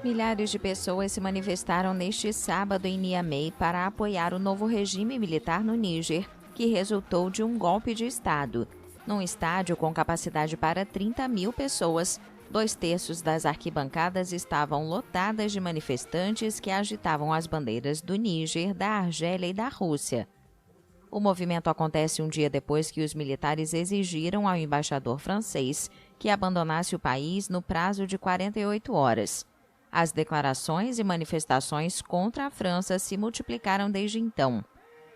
Milhares de pessoas se manifestaram neste sábado em Niamey para apoiar o novo regime militar no Níger, que resultou de um golpe de Estado. Num estádio com capacidade para 30 mil pessoas, 2/3 das arquibancadas estavam lotadas de manifestantes que agitavam as bandeiras do Níger, da Argélia e da Rússia. O movimento acontece um dia depois que os militares exigiram ao embaixador francês que abandonasse o país no prazo de 48 horas. As declarações e manifestações contra a França se multiplicaram desde então.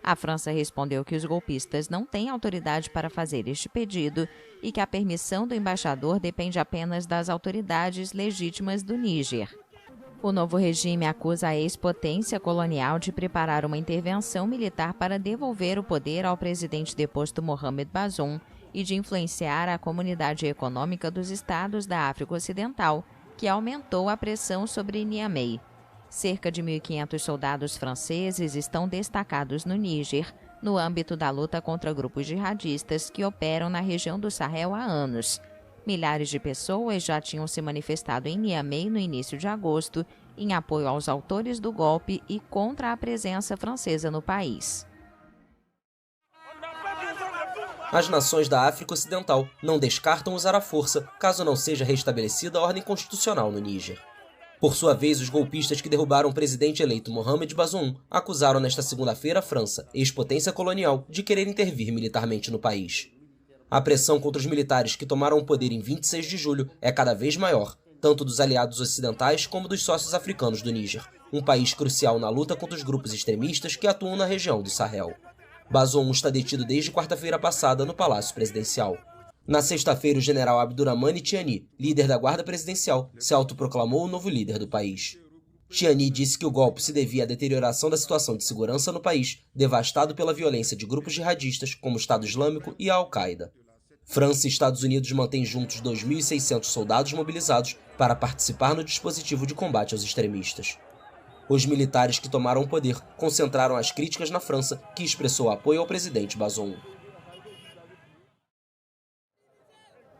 A França respondeu que os golpistas não têm autoridade para fazer este pedido e que a permissão do embaixador depende apenas das autoridades legítimas do Níger. O novo regime acusa a ex-potência colonial de preparar uma intervenção militar para devolver o poder ao presidente deposto Mohamed Bazoum e de influenciar a comunidade econômica dos estados da África Ocidental, que aumentou a pressão sobre Niamey. Cerca de 1.500 soldados franceses estão destacados no Níger, no âmbito da luta contra grupos jihadistas que operam na região do Sahel há anos. Milhares de pessoas já tinham se manifestado em Niamey no início de agosto, em apoio aos autores do golpe e contra a presença francesa no país. As nações da África Ocidental não descartam usar a força caso não seja restabelecida a ordem constitucional no Níger. Por sua vez, os golpistas que derrubaram o presidente eleito Mohamed Bazoum acusaram nesta segunda-feira a França, ex-potência colonial, de querer intervir militarmente no país. A pressão contra os militares que tomaram o poder em 26 de julho é cada vez maior, tanto dos aliados ocidentais como dos sócios africanos do Níger, um país crucial na luta contra os grupos extremistas que atuam na região do Sahel. Bazoum está detido desde quarta-feira passada no Palácio Presidencial. Na sexta-feira, o general Abdourahmane Tiani, líder da Guarda Presidencial, se autoproclamou o novo líder do país. Tiani disse que o golpe se devia à deterioração da situação de segurança no país, devastado pela violência de grupos jihadistas como o Estado Islâmico e a Al-Qaeda. França e Estados Unidos mantêm juntos 2.600 soldados mobilizados para participar no dispositivo de combate aos extremistas. Os militares que tomaram o poder concentraram as críticas na França, que expressou apoio ao presidente Bazoum.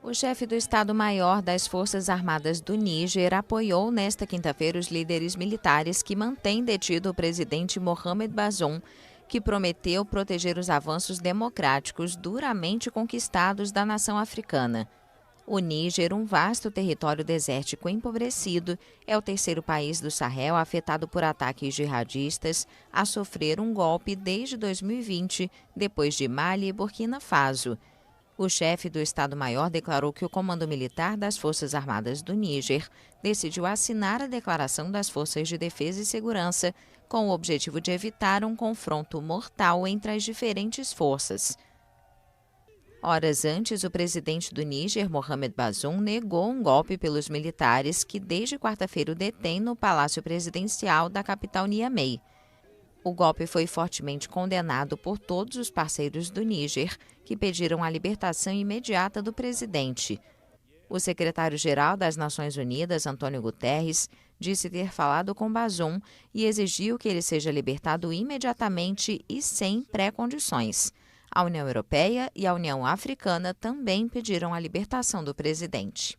O chefe do Estado-Maior das Forças Armadas do Níger apoiou nesta quinta-feira os líderes militares que mantêm detido o presidente Mohamed Bazoum, que prometeu proteger os avanços democráticos duramente conquistados da nação africana. O Níger, um vasto território desértico empobrecido, é o terceiro país do Sahel afetado por ataques jihadistas a sofrer um golpe desde 2020, depois de Mali e Burkina Faso. O chefe do Estado-Maior declarou que o Comando Militar das Forças Armadas do Níger decidiu assinar a Declaração das Forças de Defesa e Segurança com o objetivo de evitar um confronto mortal entre as diferentes forças. Horas antes, o presidente do Níger, Mohamed Bazoum, negou um golpe pelos militares que desde quarta-feira o detém no Palácio Presidencial da capital Niamey. O golpe foi fortemente condenado por todos os parceiros do Níger, que pediram a libertação imediata do presidente. O secretário-geral das Nações Unidas, Antônio Guterres, disse ter falado com Bazoum e exigiu que ele seja libertado imediatamente e sem pré-condições. A União Europeia e a União Africana também pediram a libertação do presidente.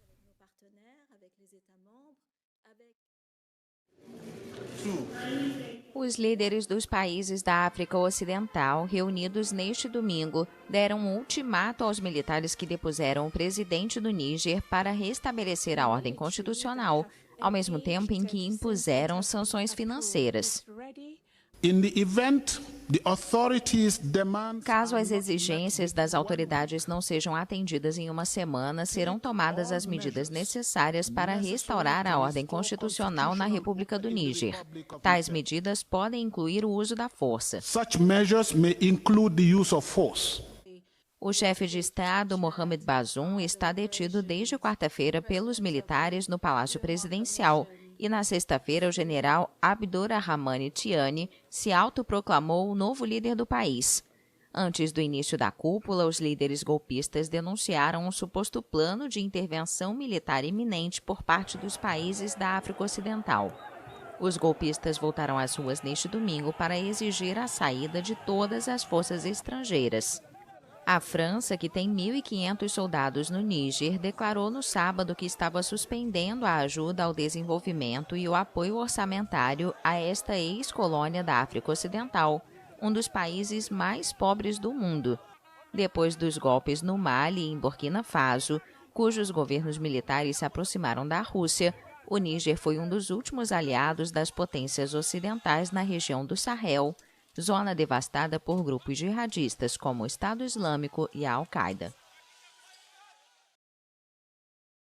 Os líderes dos países da África Ocidental, reunidos neste domingo, deram um ultimato aos militares que depuseram o presidente do Níger para restabelecer a ordem constitucional, ao mesmo tempo em que impuseram sanções financeiras. Caso as exigências das autoridades não sejam atendidas em uma semana, serão tomadas as medidas necessárias para restaurar a ordem constitucional na República do Níger. Tais medidas podem incluir o uso da força. O chefe de Estado, Mohamed Bazoum, está detido desde quarta-feira pelos militares no Palácio Presidencial. E na sexta-feira, o general Abdourahmane Tiani se autoproclamou o novo líder do país. Antes do início da cúpula, os líderes golpistas denunciaram um suposto plano de intervenção militar iminente por parte dos países da África Ocidental. Os golpistas voltaram às ruas neste domingo para exigir a saída de todas as forças estrangeiras. A França, que tem 1.500 soldados no Níger, declarou no sábado que estava suspendendo a ajuda ao desenvolvimento e o apoio orçamentário a esta ex-colônia da África Ocidental, um dos países mais pobres do mundo, depois dos golpes no Mali e em Burkina Faso, cujos governos militares se aproximaram da Rússia. O Níger foi um dos últimos aliados das potências ocidentais na região do Sahel, zona devastada por grupos jihadistas como o Estado Islâmico e a Al-Qaeda.